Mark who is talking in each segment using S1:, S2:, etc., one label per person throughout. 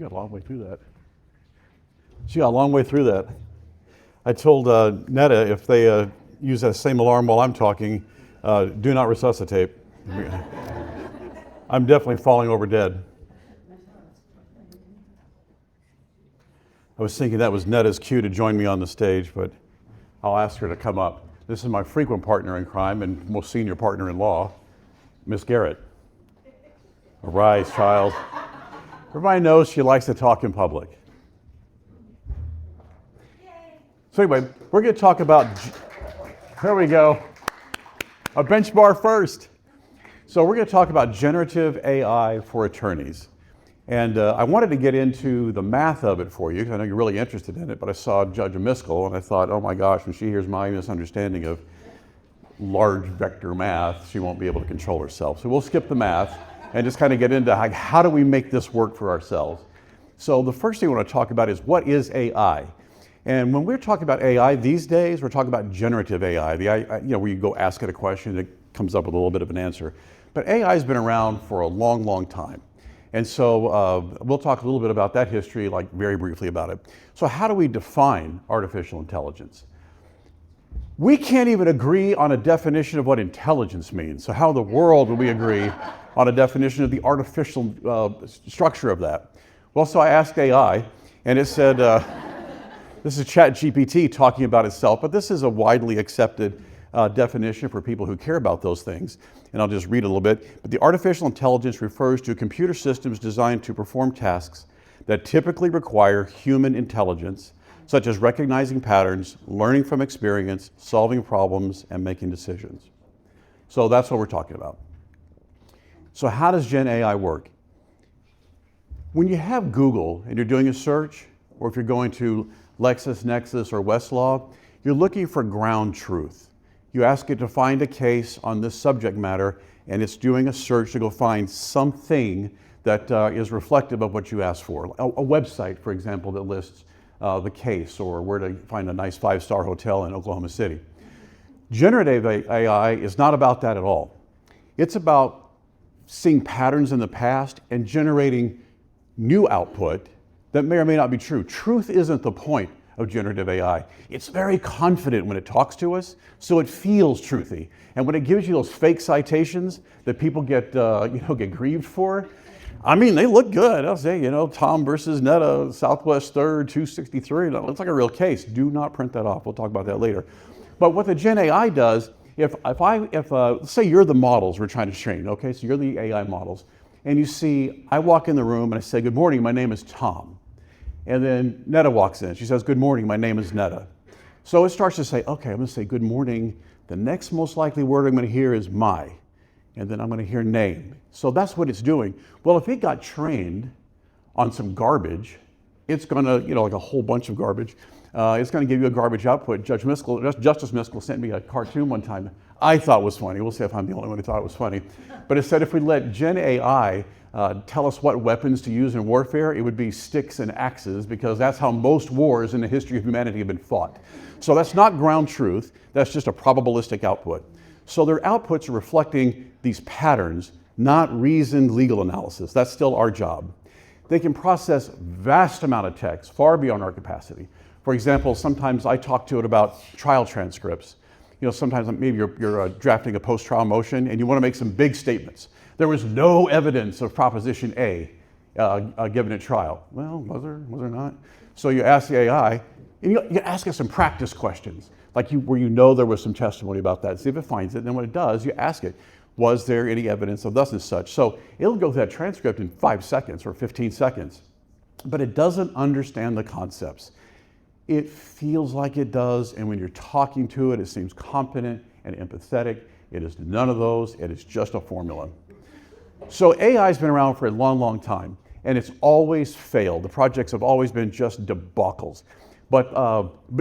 S1: You got a long way through that. She got a long way through that. I told Netta if they use that same alarm while I'm talking, do not resuscitate. I'm definitely falling over dead. I was thinking that was Netta's cue to join me on the stage, but I'll ask her to come up. This is my frequent partner in crime and most senior partner in law, Miss Garrett. Arise, child. Everybody knows she likes to talk in public. So anyway, we're going to talk about, there we go, a bench bar first. So we're going to talk about generative AI for attorneys. And I wanted to get into the math of it for you, because I know you're really interested in it, but I saw Judge Amiskell and I thought, oh my gosh, when she hears my misunderstanding of large vector math, she won't be able to control herself. So we'll skip the math and just kind of get into how do we make this work for ourselves. So the first thing I want to talk about is what is AI? And when we're talking about AI these days, we're talking about generative AI, where you go ask it a question, it comes up with a little bit of an answer. But AI has been around for a long, long time. And so we'll talk a little bit about that history, like very briefly about it. So how do we define artificial intelligence? We can't even agree on a definition of what intelligence means. So how in the world would we agree on a definition of the artificial structure of that? Well, so I asked AI, and it said, this is ChatGPT talking about itself, but this is a widely accepted definition for people who care about those things. And I'll just read a little bit. But the artificial intelligence refers to computer systems designed to perform tasks that typically require human intelligence, such as recognizing patterns, learning from experience, solving problems, and making decisions. So that's what we're talking about. So how does Gen AI work? When you have Google and you're doing a search, or if you're going to LexisNexis or Westlaw, you're looking for ground truth. You ask it to find a case on this subject matter, and it's doing a search to go find something that is reflective of what you asked for. A website, for example, that lists the case, or where to find a nice 5-star hotel in Oklahoma City. Generative AI is not about that at all. It's about seeing patterns in the past and generating new output that may or may not be true. Truth isn't the point of generative AI. It's very confident when it talks to us, so it feels truthy. And when it gives you those fake citations that people get grieved for, I mean, they look good. I'll say, Tom versus Netta, Southwest 3rd, 263. That looks like a real case. Do not print that off. We'll talk about that later. But what the Gen AI does, if say you're the models we're trying to train, okay? So you're the AI models, and you see, I walk in the room and I say, good morning, my name is Tom. And then Netta walks in. She says, good morning, my name is Netta. So it starts to say, okay, I'm going to say good morning. The next most likely word I'm going to hear is my. And then I'm going to hear name. So that's what it's doing. Well, if it got trained on some garbage, it's going to, like a whole bunch of garbage, it's going to give you a garbage output. Justice Miskell sent me a cartoon one time I thought was funny. We'll see if I'm the only one who thought it was funny. But it said if we let Gen AI tell us what weapons to use in warfare, it would be sticks and axes, because that's how most wars in the history of humanity have been fought. So that's not ground truth, that's just a probabilistic output. So their outputs are reflecting these patterns, not reasoned legal analysis. That's still our job. They can process vast amount of text, far beyond our capacity. For example, sometimes I talk to it about trial transcripts. Sometimes maybe you're drafting a post-trial motion and you want to make some big statements. There was no evidence of Proposition A given at trial. Well, was there not? So you ask the AI, and you ask it some practice questions, like where there was some testimony about that. See if it finds it, and then when it does, you ask it, was there any evidence of thus and such? So it'll go through that transcript in 5 seconds or 15 seconds, but it doesn't understand the concepts. It feels like it does, and when you're talking to it, it seems competent and empathetic. It is none of those. It is just a formula. So AI has been around for a long, long time, and it's always failed. The projects have always been just debacles. But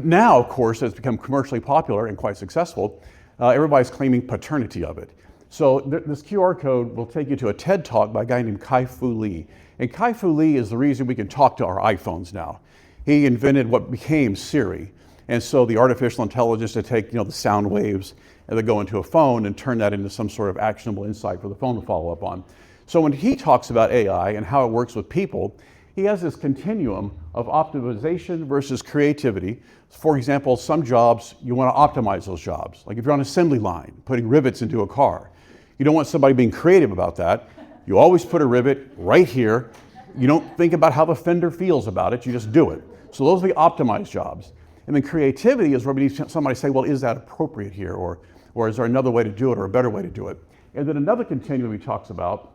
S1: now, of course, it's become commercially popular and quite successful. Everybody's claiming paternity of it. So this QR code will take you to a TED Talk by a guy named Kai-Fu Lee. And Kai-Fu Lee is the reason we can talk to our iPhones now. He invented what became Siri. And so the artificial intelligence to take the sound waves that go into a phone and turn that into some sort of actionable insight for the phone to follow up on. So when he talks about AI and how it works with people, he has this continuum of optimization versus creativity. For example, some jobs, you want to optimize those jobs. Like if you're on an assembly line, putting rivets into a car. You don't want somebody being creative about that. You always put a rivet right here. You don't think about how the fender feels about it, you just do it. So those are the optimized jobs. And then creativity is where we need somebody to say, well, is that appropriate here? Or is there another way to do it or a better way to do it? And then another continuum he talks about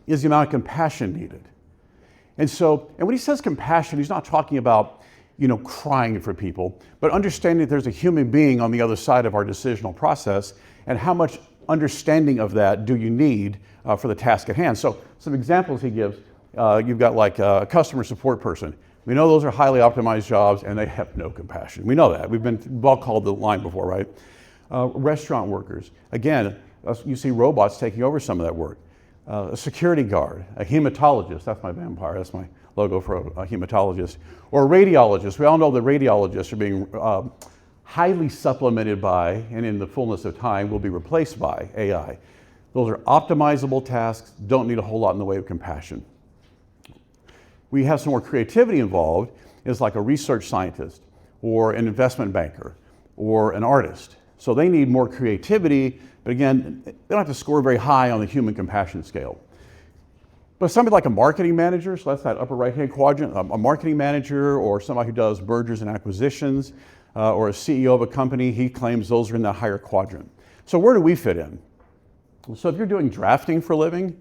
S1: is the amount of compassion needed. And when he says compassion, he's not talking about, crying for people, but understanding that there's a human being on the other side of our decisional process, and how much understanding of that do you need for the task at hand. So some examples he gives, you've got like a customer support person. We know those are highly optimized jobs and they have no compassion. We know that. We've all called the line before, right? Restaurant workers. Again, you see robots taking over some of that work. A security guard, a hematologist, that's my vampire, that's my logo for a hematologist. Or a radiologist. We all know that radiologists are being highly supplemented by, and in the fullness of time, will be replaced by AI. Those are optimizable tasks, don't need a whole lot in the way of compassion. We have some more creativity involved, is like a research scientist, or an investment banker, or an artist. So they need more creativity, but again, they don't have to score very high on the human compassion scale. But somebody like a marketing manager, so that's that upper right-hand quadrant, a marketing manager or somebody who does mergers and acquisitions, or a CEO of a company, he claims those are in the higher quadrant. So where do we fit in? So if you're doing drafting for a living,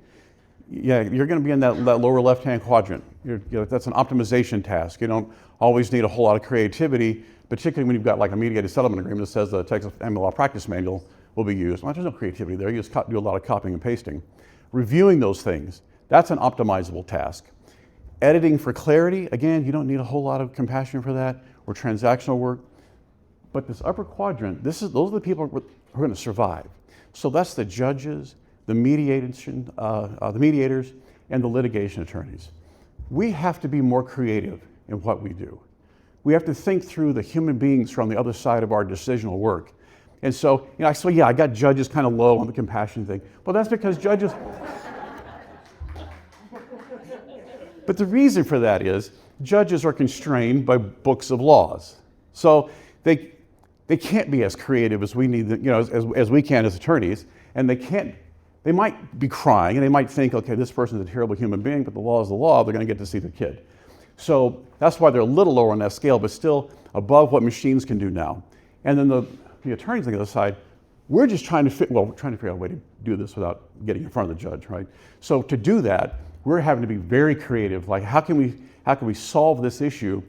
S1: yeah, you're going to be in that lower left-hand quadrant. That's an optimization task. You don't always need a whole lot of creativity, particularly when you've got like a mediated settlement agreement that says the Texas Family Law Practice Manual will be used. Well, there's no creativity there. You just do a lot of copying and pasting. Reviewing those things, that's an optimizable task. Editing for clarity, again, you don't need a whole lot of compassion for that, or transactional work. But this upper quadrant, those are the people who are going to survive. So that's the judges, the mediators, and the litigation attorneys. We have to be more creative in what we do. We have to think through the human beings from the other side of our decisional work. And so, I got judges kind of low on the compassion thing. Well, that's because judges... But the reason for that is judges are constrained by books of laws. So they can't be as creative as we need, as we can as attorneys, and they might be crying and they might think, okay, this person's a terrible human being, but the law is the law, they're going to get to see the kid. So that's why they're a little lower on that scale, but still above what machines can do now. And then the attorneys on the other side, we're just trying to figure out a way to do this without getting in front of the judge, right? So to do that, we're having to be very creative. Like, how can we solve this issue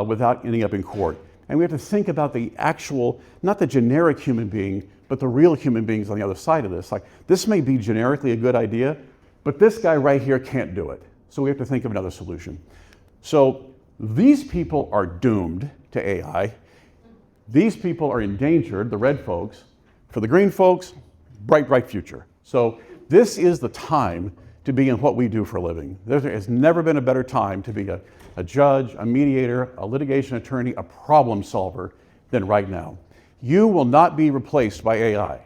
S1: without ending up in court? And we have to think about the actual, not the generic human being, but the real human beings on the other side of this. Like, this may be generically a good idea, but this guy right here can't do it. So we have to think of another solution. So these people are doomed to AI. These people are endangered, the red folks. For the green folks, bright, bright future. So this is the time to be in what we do for a living. There has never been a better time to be a judge, a mediator, a litigation attorney, a problem solver than right now. You will not be replaced by AI.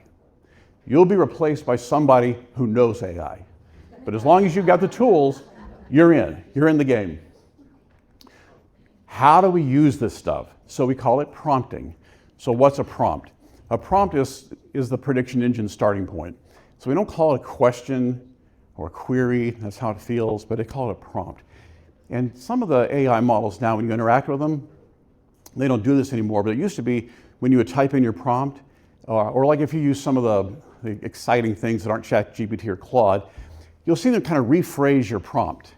S1: You'll be replaced by somebody who knows AI. But as long as you've got the tools, you're in the game. How do we use this stuff? So we call it prompting. So what's a prompt? A prompt is the prediction engine starting point. So we don't call it a question or a query, that's how it feels, but they call it a prompt. And some of the AI models now, when you interact with them, they don't do this anymore, but it used to be when you would type in your prompt, or like if you use some of the exciting things that aren't ChatGPT or Claude, you'll see them kind of rephrase your prompt.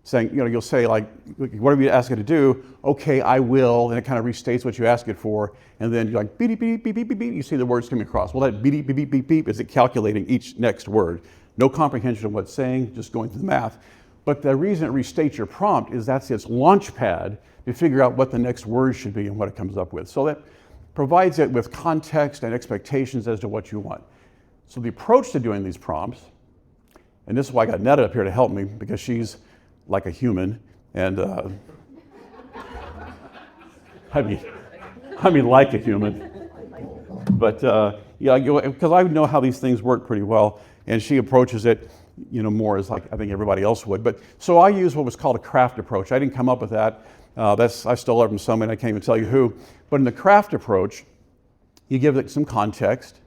S1: Saying, you'll say like, whatever you ask it to do, okay, I will, and it kind of restates what you ask it for, and then you're like, beep, beep, beep, beep, beep, beep, you see the words coming across. Well, that beep, beep, beep, beep, beep is it calculating each next word. No comprehension of what it's saying, just going through the math. But the reason it restates your prompt is that's its launch pad to figure out what the next word should be and what it comes up with. So that provides it with context and expectations as to what you want. So the approach to doing these prompts, and this is why I got Netta up here to help me, because she's like a human, and I mean like a human. But Yeah, because I know how these things work pretty well, and she approaches it, more as like I think everybody else would. But so I use what was called a craft approach. I didn't come up with that. I stole it from somebody. I can't even tell you who. But in the craft approach, you give it some context.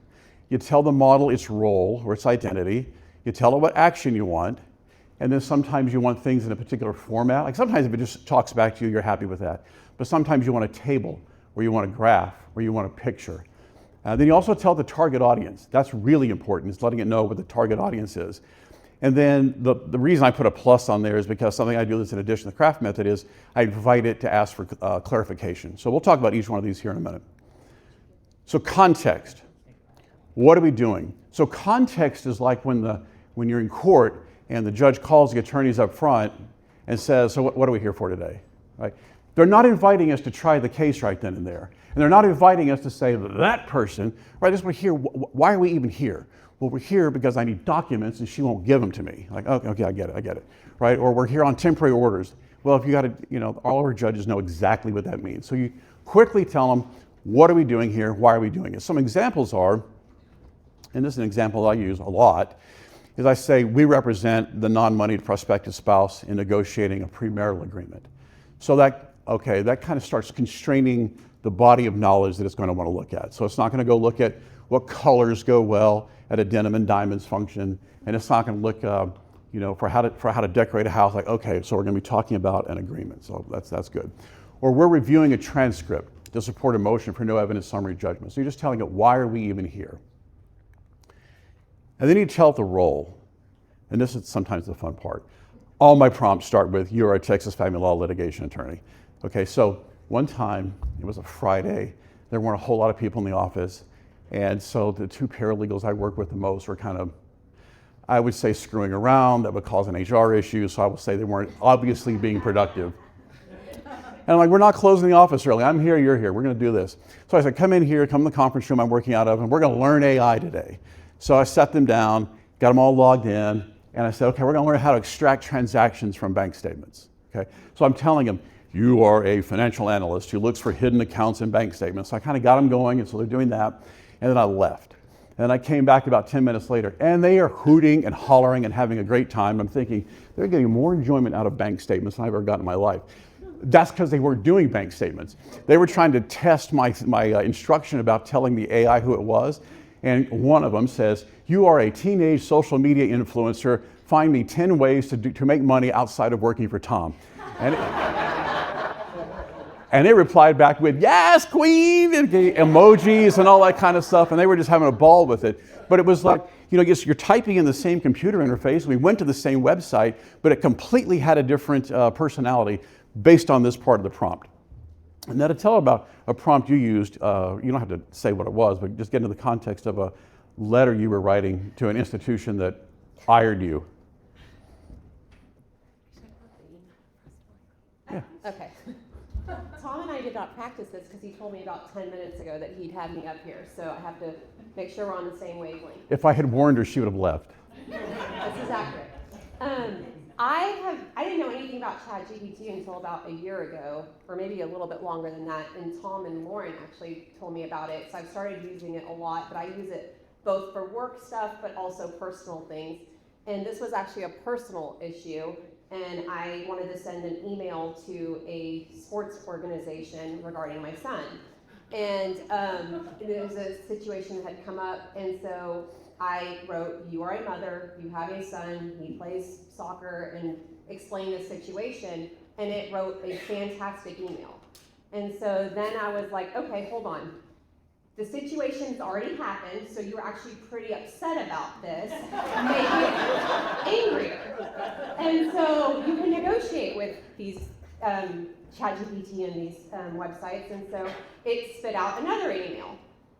S1: You tell the model its role or its identity. You tell it what action you want. And then sometimes you want things in a particular format. Like sometimes if it just talks back to you, you're happy with that. But sometimes you want a table, or you want a graph, or you want a picture. Then you also tell the target audience. That's really important, is letting it know what the target audience is. And then the reason I put a plus on there is because something I do that's in addition to the craft method is I invite it to ask for clarification. So we'll talk about each one of these here in a minute. So context. What are we doing? So context is like when you're in court and the judge calls the attorneys up front and says, so what are we here for today? Right? They're not inviting us to try the case right then and there. And they're not inviting us to say that person, right, this we're here, why are we even here? Well, we're here because I need documents and she won't give them to me. Like, okay, I get it, right? Or we're here on temporary orders. Well, if you got to, all of our judges know exactly what that means. So you quickly tell them, what are we doing here? Why are we doing it? Some examples are, and this is an example I use a lot, is I say we represent the non-moneyed prospective spouse in negotiating a premarital agreement. So that kind of starts constraining the body of knowledge that it's going to want to look at. So it's not going to go look at what colors go well at a denim and diamonds function, and it's not going to look, for how to decorate a house. Like, okay, so we're going to be talking about an agreement. So that's good. Or we're reviewing a transcript to support a motion for no evidence summary judgment. So you're just telling it, why are we even here? And then you tell it the role, and this is sometimes the fun part. All my prompts start with, you're a Texas family law litigation attorney. Okay, so one time, it was a Friday, there weren't a whole lot of people in the office, and so the two paralegals I work with the most were kind of, I would say, screwing around. That would cause an HR issue, so I would say they weren't obviously being productive. And I'm like, we're not closing the office early. I'm here, you're here, we're gonna do this. So I said, come in here, come in the conference room I'm working out of, and we're gonna learn AI today. So I sat them down, got them all logged in, and I said, okay, we're gonna learn how to extract transactions from bank statements, okay? So I'm telling them, you are a financial analyst who looks for hidden accounts in bank statements. So I kind of got them going, and so they're doing that, and then I left. And I came back about 10 minutes later, and they are hooting and hollering and having a great time. I'm thinking, they're getting more enjoyment out of bank statements than I've ever gotten in my life. That's because they weren't doing bank statements. They were trying to test my instruction about telling the AI who it was. And one of them says, you are a teenage social media influencer. Find me 10 ways to make money outside of working for Tom. And they replied back with, yes, queen, and emojis and all that kind of stuff. And they were just having a ball with it. But it was like, you're typing in the same computer interface. We went to the same website, but it completely had a different personality based on this part of the prompt. And now to tell about a prompt you used, you don't have to say what it was, but just get into the context of a letter you were writing to an institution that hired you. Yeah.
S2: Okay. Tom and I did not practice this because he told me about 10 minutes ago that he'd had me up here, so I have to make sure we're on the same wavelength.
S1: If I had warned her, she would have left.
S2: This is accurate. I didn't know anything about ChatGPT until about a year ago, or maybe a little bit longer than that, and Tom and Lauren actually told me about it, so I've started using it a lot, but I use it both for work stuff, but also personal things. And this was actually a personal issue, and I wanted to send an email to a sports organization regarding my son. And there was a situation that had come up, and so I wrote, you are a mother, you have a son, he plays soccer, and explained the situation, and it wrote a fantastic email. And so then I was like, okay, hold on. The situation's already happened, so you're actually pretty upset about this, maybe angrier. And so you can negotiate with these ChatGPT and these websites, and so it spit out another email.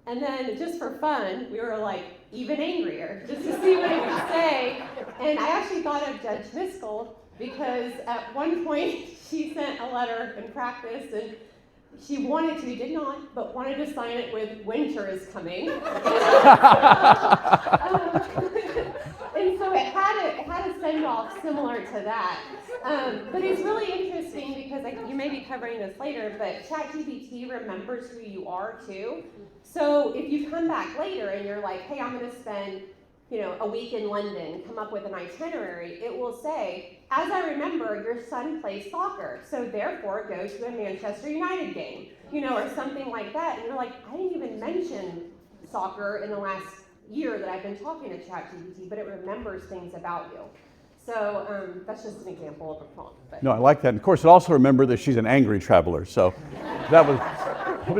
S2: And then just for fun, we were like even angrier, just to see what it would say. And I actually thought of Judge Miskell, because at one point she sent a letter in practice, and She wanted to, did not, but wanted to sign it with "winter is coming." And so it had a send off similar to that. But it's really interesting because you may be covering this later, but ChatGPT remembers who you are too. So if you come back later and you're like, hey, I'm going to spend a week in London, come up with an itinerary, it will say, as I remember, your son plays soccer, so therefore go to a Manchester United game, or something like that. And you're like, I didn't even mention soccer in the last year that I've been talking to ChatGPT, but it remembers things about you. So that's just an example of a prompt. But.
S1: No, I like that. And of course, it also remembered that she's an angry traveler. So that was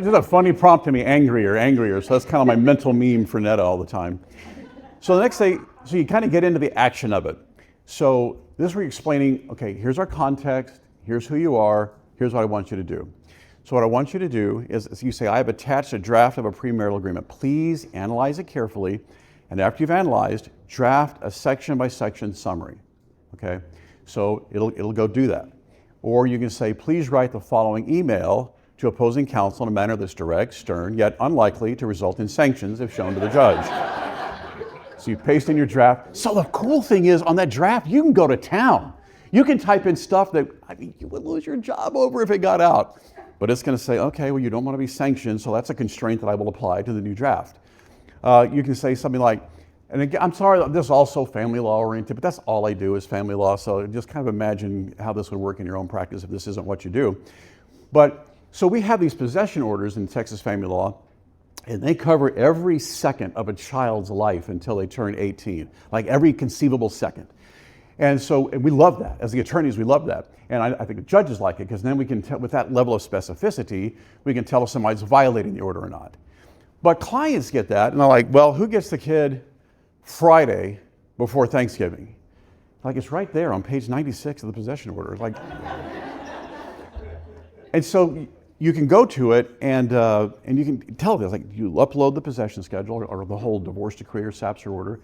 S1: just a funny prompt to me, angrier. So that's kind of my mental meme for Netta all the time. So the next thing, so you kind of get into the action of it. So this is where you're explaining, okay, here's our context, here's who you are, here's what I want you to do. So what I want you to do is you say, I have attached a draft of a premarital agreement. Please analyze it carefully. And after you've analyzed, draft a section by section summary. Okay, so it'll go do that. Or you can say, please write the following email to opposing counsel in a manner that's direct, stern, yet unlikely to result in sanctions if shown to the judge. So you paste in your draft. So the cool thing is, on that draft, you can go to town. You can type in stuff that, you would lose your job over if it got out. But it's going to say, okay, well, you don't want to be sanctioned, so that's a constraint that I will apply to the new draft. You can say something like, and again, I'm sorry, this is also family law oriented, but that's all I do is family law. So just kind of imagine how this would work in your own practice if this isn't what you do. But so we have these possession orders in Texas family law, and they cover every second of a child's life until they turn 18, like every conceivable second. And so we love that. As the attorneys, we love that. And I think the judges like it because then we can tell, with that level of specificity, we can tell if somebody's violating the order or not. But clients get that, and they're like, well, who gets the kid Friday before Thanksgiving? Like, it's right there on page 96 of the possession order. Like, and so you can go to it and you can tell this, like, you upload the possession schedule or the whole divorce decree or SAPSR order,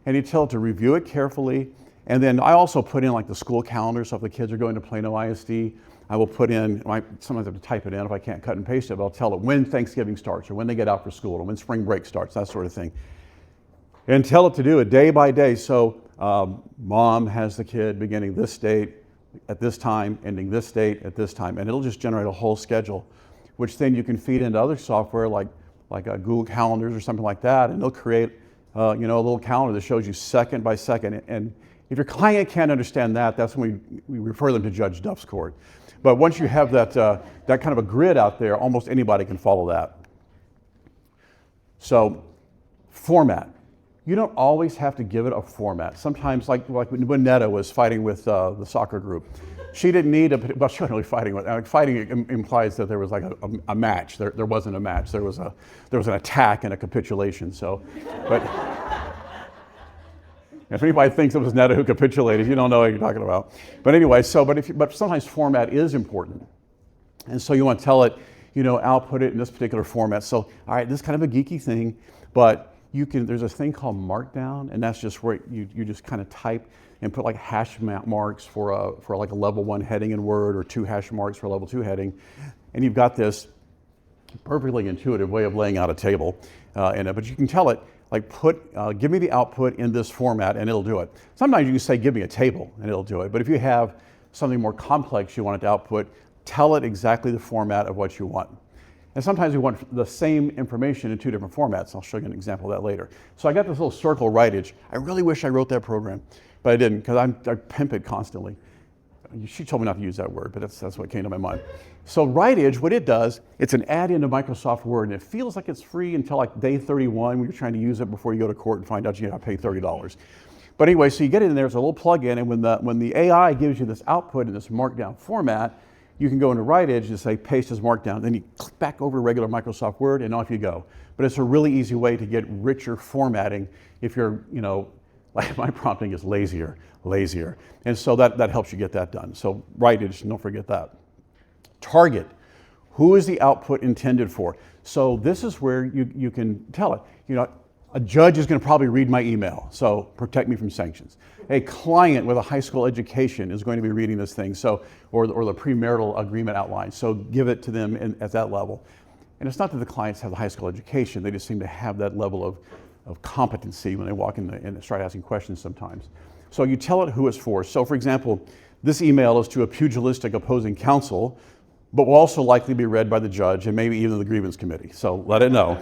S1: and you tell it to review it carefully. And then I also put in like the school calendar, so if the kids are going to Plano ISD, I will put in, sometimes I have to type it in if I can't cut and paste it, but I'll tell it when Thanksgiving starts or when they get out for school or when spring break starts, that sort of thing. And tell it to do it day by day. So mom has the kid beginning this date at this time, ending this date at this time, and it'll just generate a whole schedule, which then you can feed into other software like Google Calendars or something like that, and they'll create a little calendar that shows you second by second. And if your client can't understand that, that's when we refer them to Judge Duff's court. But once you have that kind of a grid out there, almost anybody can follow that. So, format. You don't always have to give it a format. Sometimes, like when Netta was fighting with the soccer group, she didn't need she wasn't really fighting with. Fighting implies that there was like a match. There wasn't a match. There was an attack and a capitulation. So, but if anybody thinks it was Netta who capitulated, you don't know what you're talking about. But anyway, but sometimes format is important, and so you want to tell it, output it in this particular format. So, all right, this is kind of a geeky thing, but there's a thing called Markdown, and that's just where you just kind of type and put like hash marks for like a level 1 heading in Word or 2 hash marks for a level 2 heading, and you've got this perfectly intuitive way of laying out a table in it. But you can tell it, like, give me the output in this format, and it'll do it. Sometimes you can say, give me a table, and it'll do it. But if you have something more complex you want it to output, tell it exactly the format of what you want. And sometimes we want the same information in 2 different formats. I'll show you an example of that later. So I got this little circle writage. I really wish I wrote that program, but I didn't because I pimp it constantly. She told me not to use that word, but that's what came to my mind. So writage, what it does, it's an add-in to Microsoft Word, and it feels like it's free until like day 31 when you're trying to use it before you go to court and find out you got to pay $30. But anyway, so you get it in there, it's a little plug-in, and when the AI gives you this output in this markdown format, you can go into writage and say paste as markdown. Then you click back over regular Microsoft Word, and off you go. But it's a really easy way to get richer formatting if you're, like my prompting is lazier. And so that helps you get that done. So writage, don't forget that. Target, who is the output intended for? So this is where you can tell it, A judge is going to probably read my email, so protect me from sanctions. A client with a high school education is going to be reading this thing, or the premarital agreement outline, so give it to them at that level. And it's not that the clients have the high school education, they just seem to have that level of competency when they walk in and start asking questions sometimes. So you tell it who it's for. So for example, this email is to a pugilistic opposing counsel, but will also likely be read by the judge and maybe even the grievance committee, so let it know.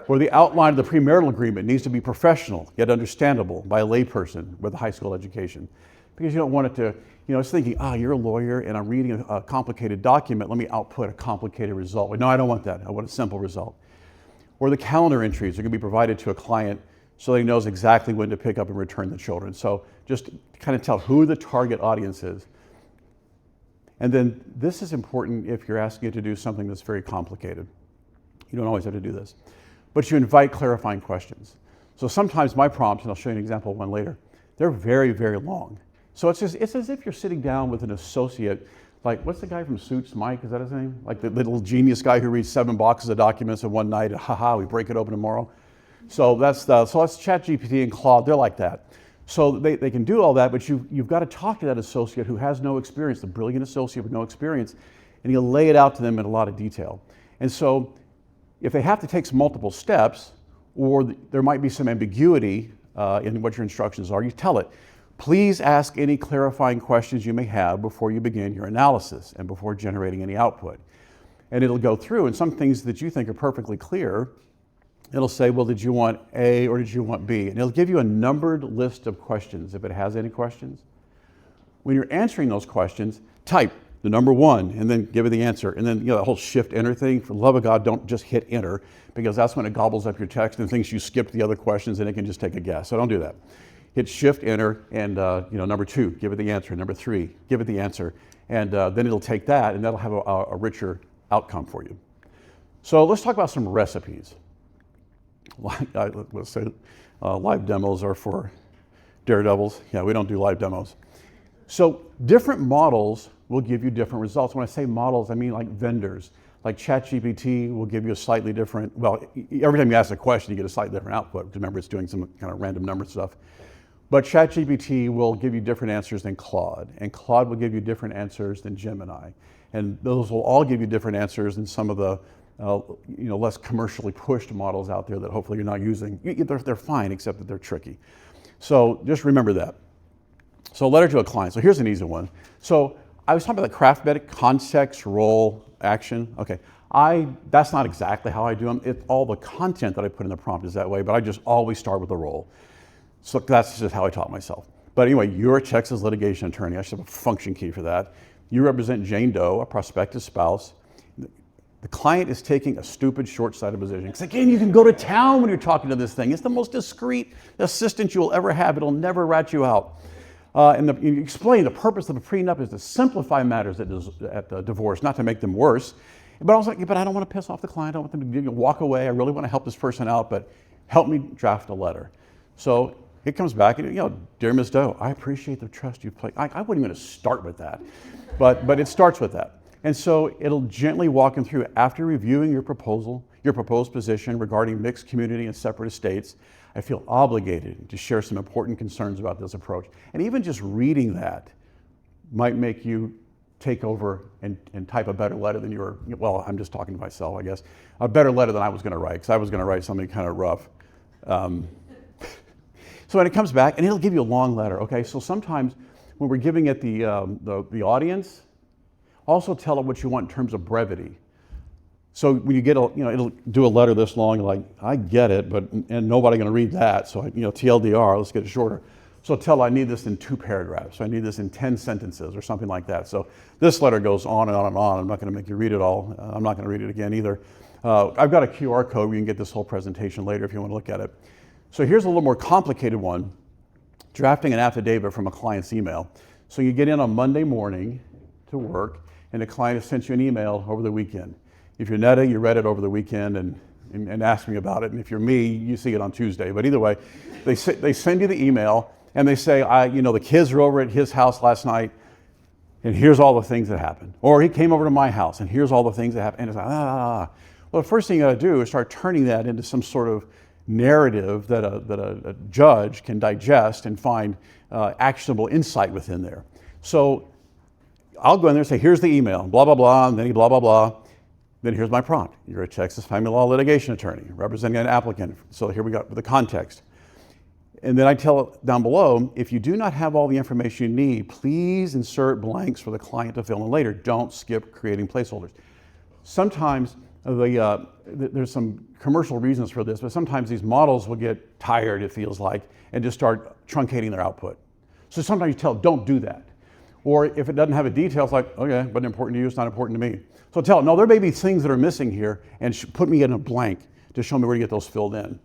S1: Or the outline of the premarital agreement needs to be professional, yet understandable by a layperson with a high school education. Because you don't want it to, it's thinking, you're a lawyer and I'm reading a complicated document, let me output a complicated result. No, I don't want that, I want a simple result. Or the calendar entries are going to be provided to a client so that he knows exactly when to pick up and return the children. So just kind of tell who the target audience is. And then this is important if you're asking it to do something that's very complicated. You don't always have to do this. But you invite clarifying questions. So sometimes my prompts, and I'll show you an example of one later, they're very, very long. So it's as if you're sitting down with an associate, like, what's the guy from Suits, Mike, is that his name? Like the little genius guy who reads 7 boxes of documents in one night, and we break it open tomorrow. So that's ChatGPT and Claude, they're like that. So they can do all that, but you've got to talk to that associate who has no experience, the brilliant associate with no experience, and you'll lay it out to them in a lot of detail. And so if they have to take multiple steps, or there might be some ambiguity in what your instructions are, you tell it, please ask any clarifying questions you may have before you begin your analysis and before generating any output. And it'll go through, and some things that you think are perfectly clear, it'll say, well, did you want A or did you want B? And it'll give you a numbered list of questions if it has any questions. When you're answering those questions, type the number 1 and then give it the answer. And then that whole shift enter thing, for the love of God, don't just hit enter, because that's when it gobbles up your text and thinks you skipped the other questions and it can just take a guess. So don't do that. Hit shift enter and number 2, give it the answer. Number 3, give it the answer. And then it'll take that and that'll have a richer outcome for you. So let's talk about some recipes. Let's say live demos are for daredevils. Yeah, we don't do live demos. So different models will give you different results. When I say models, I mean like vendors. Like ChatGPT will give you a slightly different, well, every time you ask a question, you get a slightly different output. Remember, it's doing some kind of random number stuff. But ChatGPT will give you different answers than Claude, and Claude will give you different answers than Gemini. And those will all give you different answers than some of the less commercially pushed models out there that hopefully you're not using. They're fine, except that they're tricky. So just remember that. So letter to a client. So here's an easy one. So I was talking about the craft medic, context, role, action. Okay, that's not exactly how I do them. All the content that I put in the prompt is that way, but I just always start with the role. So that's just how I taught myself. But anyway, you're a Texas litigation attorney. I should have a function key for that. You represent Jane Doe, a prospective spouse. The client is taking a stupid, short-sighted position. Because again, you can go to town when you're talking to this thing. It's the most discreet assistant you will ever have. It'll never rat you out. You explain the purpose of a prenup is to simplify matters at the divorce, not to make them worse. But also, but I don't want to piss off the client. I don't want them to walk away. I really want to help this person out, but help me draft a letter. So it comes back, and dear Ms. Doe, I appreciate the trust you've placed. I wouldn't even start with that, but it starts with that. And so it'll gently walk them through after reviewing your proposed position regarding mixed community and separate estates. I feel obligated to share some important concerns about this approach. And even just reading that might make you take over and type a better letter than well, I'm just talking to myself, I guess, a better letter than I was gonna write, because I was gonna write something kind of rough. So when it comes back, and it'll give you a long letter, okay? So sometimes when we're giving it the audience, also tell it what you want in terms of brevity. So when you get it'll do a letter this long, like, I get it, and nobody gonna read that, so TLDR, let's get it shorter. So tell I need this in 2 paragraphs, I need this in 10 sentences or something like that. So this letter goes on and on and on. I'm not gonna make you read it all. I'm not gonna read it again either. I've got a QR code where you can get this whole presentation later if you wanna look at it. So here's a little more complicated one, drafting an affidavit from a client's email. So you get in on Monday morning to work, and the client has sent you an email over the weekend. If you're Netta, you read it over the weekend and asked me about it. And if you're me, you see it on Tuesday. But either way, they send you the email and they say, the kids were over at his house last night, and here's all the things that happened. Or he came over to my house, and here's all the things that happened. And it's like, Well, the first thing you got to do is start turning that into some sort of narrative that a judge can digest and find actionable insight within there. So I'll go in there and say, here's the email, blah, blah, blah, and then he blah, blah, blah. Then here's my prompt. You're a Texas family law litigation attorney representing an applicant. So here we got the context. And then I tell down below, if you do not have all the information you need, please insert blanks for the client to fill in later. Don't skip creating placeholders. Sometimes there's some commercial reasons for this, but sometimes these models will get tired, it feels like, and just start truncating their output. So sometimes you tell them, don't do that. Or if it doesn't have a detail, it's like, okay, but important to you, it's not important to me. So tell them, no, there may be things that are missing here, and put me in a blank to show me where to get those filled in.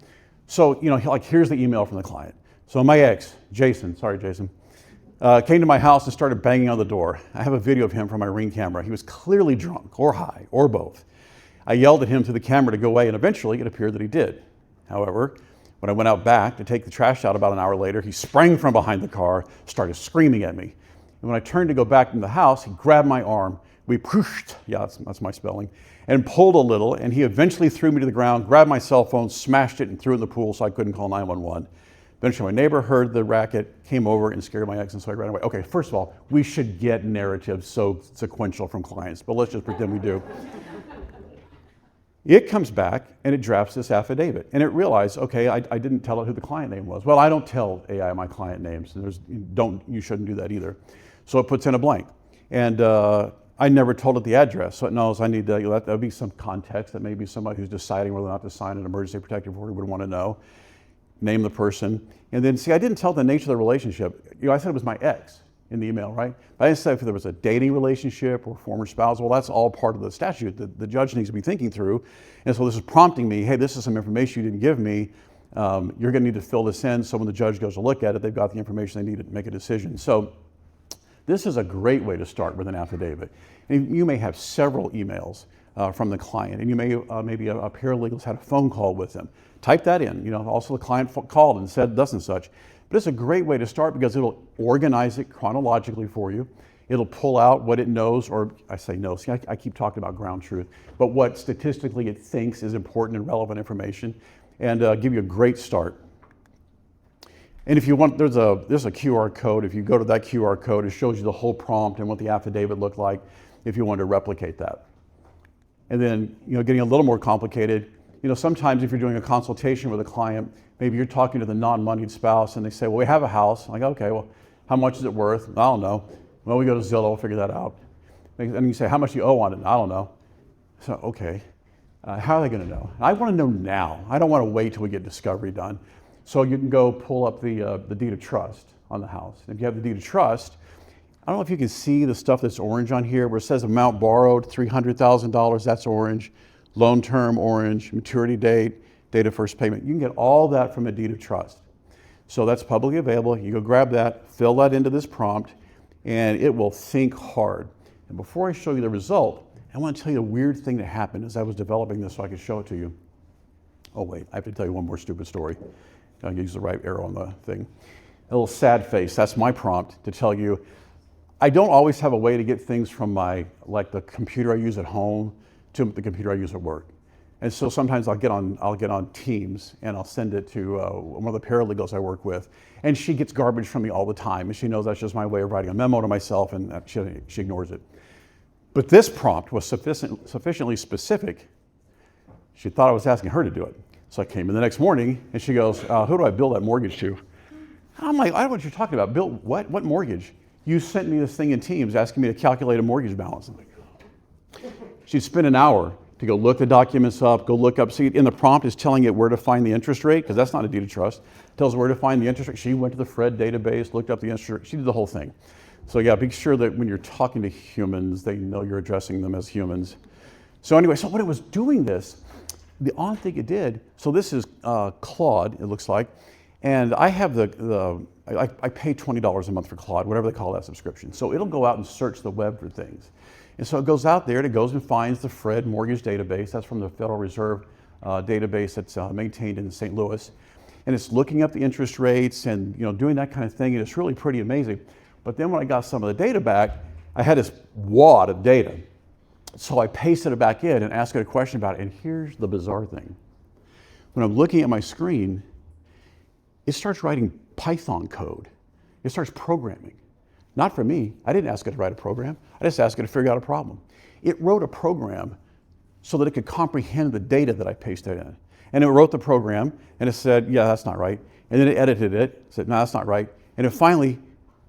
S1: So, like here's the email from the client. So my ex, Jason, came to my house and started banging on the door. I have a video of him from my Ring camera. He was clearly drunk or high or both. I yelled at him through the camera to go away, and eventually it appeared that he did. However, when I went out back to take the trash out about an hour later, he sprang from behind the car, started screaming at me. And when I turned to go back in the house, he grabbed my arm. We pushed, that's my spelling, and pulled a little, and he eventually threw me to the ground, grabbed my cell phone, smashed it, and threw it in the pool so I couldn't call 911. Eventually, my neighbor heard the racket, came over and scared my ex, and so I ran away. Okay, first of all, we should get narratives so sequential from clients, but let's just pretend we do. It comes back and it drafts this affidavit, and it realized, okay, I didn't tell it who the client name was. Well, I don't tell AI my client names, and you shouldn't do that either. So it puts in a blank, and I never told it the address, so it knows I need to. That'll be some context that maybe somebody who's deciding whether or not to sign an emergency protective order would want to know. Name the person, and then see, I didn't tell the nature of the relationship. I said it was my ex in the email, right? But I didn't say if there was a dating relationship or former spouse. Well, that's all part of the statute that the judge needs to be thinking through. And so this is prompting me, hey, this is some information you didn't give me. You're gonna need to fill this in, so when the judge goes to look at it, they've got the information they need to make a decision. So this is a great way to start with an affidavit. And you may have several emails from the client, and you may, maybe a paralegal's had a phone call with them. Type that in. Also the client called and said thus and such. But it's a great way to start because it'll organize it chronologically for you. It'll pull out what it knows, or I say knows, see, I keep talking about ground truth, but what statistically it thinks is important and relevant information, and give you a great start. And if you want, there's a QR code. If you go to that QR code, it shows you the whole prompt and what the affidavit looked like if you wanted to replicate that. And then, getting a little more complicated, sometimes if you're doing a consultation with a client, maybe you're talking to the non-moneyed spouse and they say, well, we have a house. I'm like, okay, well, how much is it worth? I don't know. Well, we go to Zillow, we'll figure that out. And you say, how much do you owe on it? I don't know. So, okay, how are they gonna know? I wanna know now. I don't wanna wait till we get discovery done. So you can go pull up the deed of trust on the house. If you have the deed of trust, I don't know if you can see the stuff that's orange on here where it says amount borrowed, $300,000, that's orange. Loan term, orange. Maturity date, date of first payment. You can get all that from a deed of trust. So that's publicly available. You go grab that, fill that into this prompt, and it will think hard. And before I show you the result, I want to tell you a weird thing that happened as I was developing this so I could show it to you. Oh wait, I have to tell you one more stupid story. I'll use the right arrow on the thing. A little sad face, that's my prompt to tell you, I don't always have a way to get things from the computer I use at home to the computer I use at work. And so sometimes I'll get on Teams and I'll send it to one of the paralegals I work with, and she gets garbage from me all the time, and she knows that's just my way of writing a memo to myself, and she ignores it. But this prompt was sufficiently specific. She thought I was asking her to do it. So I came in the next morning, and she goes, who do I bill that mortgage to? I'm like, I don't know what you're talking about. Bill what? What mortgage? You sent me this thing in Teams asking me to calculate a mortgage balance. I'm like, she'd spend an hour to go look the documents up, go look up, see, in the prompt is telling it where to find the interest rate, because that's not a deed of trust. It tells where to find the interest rate. She went to the Fred database, looked up the interest rate, she did the whole thing. So yeah, be sure that when you're talking to humans, they know you're addressing them as humans. So anyway, so when it was doing this, the odd thing it did, so this is Claude, it looks like, and I have I pay $20 a month for Claude, whatever they call that subscription. So it'll go out and search the web for things. And so it goes out there and it goes and finds the Fred mortgage database. That's from the Federal Reserve database that's maintained in St. Louis. And it's looking up the interest rates and doing that kind of thing, and it's really pretty amazing. But then when I got some of the data back, I had this wad of data. So I pasted it back in and asked it a question about it. And here's the bizarre thing. When I'm looking at my screen, it starts writing Python code. It starts programming. Not for me. I didn't ask it to write a program. I just asked it to figure out a problem. It wrote a program so that it could comprehend the data that I pasted in. And it wrote the program, and it said, yeah, that's not right. And then it edited it, said, no, that's not right. And it finally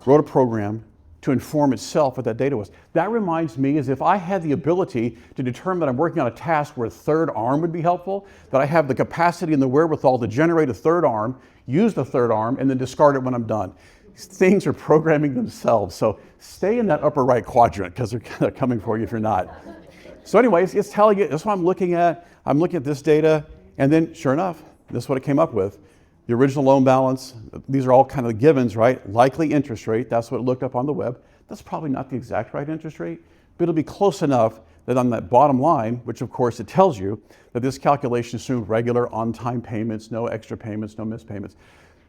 S1: wrote a program to inform itself what that data was. That reminds me as if I had the ability to determine that I'm working on a task where a third arm would be helpful, that I have the capacity and the wherewithal to generate a third arm, use the third arm, and then discard it when I'm done. These things are programming themselves. So stay in that upper right quadrant because they're coming for you if you're not. So anyways, it's telling you, that's what I'm looking at. I'm looking at this data, and then sure enough, this is what it came up with. The original loan balance, these are all kind of givens, right? Likely interest rate, that's what it looked up on the web. That's probably not the exact right interest rate, but it'll be close enough that on that bottom line, which of course it tells you that this calculation assumes regular on-time payments, no extra payments, no missed payments.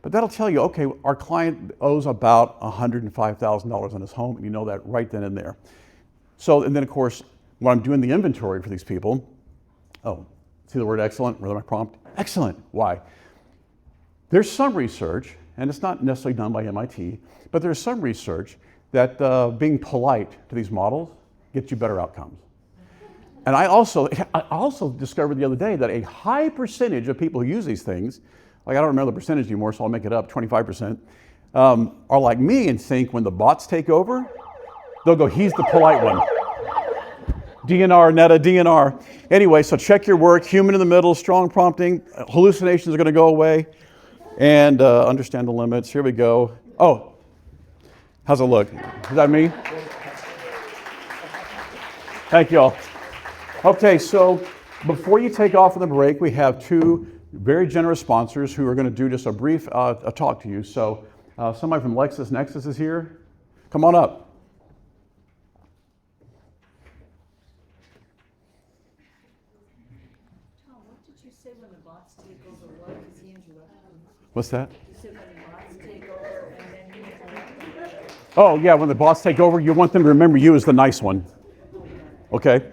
S1: But that'll tell you, okay, our client owes about $105,000 on his home, and you know that right then and there. So, and then of course, when I'm doing the inventory for these people, oh, see the word excellent, where's my prompt? Excellent, why? There's some research, and it's not necessarily done by MIT, but there's some research that being polite to these models gets you better outcomes. And I also discovered the other day that a high percentage of people who use these things, like I don't remember the percentage anymore, so I'll make it up, 25%, are like me and think when the bots take over, they'll go, he's the polite one. DNR, Netta, DNR. Anyway, so check your work, human in the middle, strong prompting, hallucinations are gonna go away. And understand the limits. Here we go. Oh, how's it look? Is that me? Thank you all. Okay, so before you take off on the break, we have two very generous sponsors who are going to do just a brief a talk to you. So somebody from LexisNexis is here. Come on up.
S3: Tom, what did you say when the bots take over? What is the interruption?
S1: What's that?
S3: You said when the bots take over and then you interrupt them.
S1: Oh, yeah, when the bots take over, you want them to remember you as the nice one. Okay?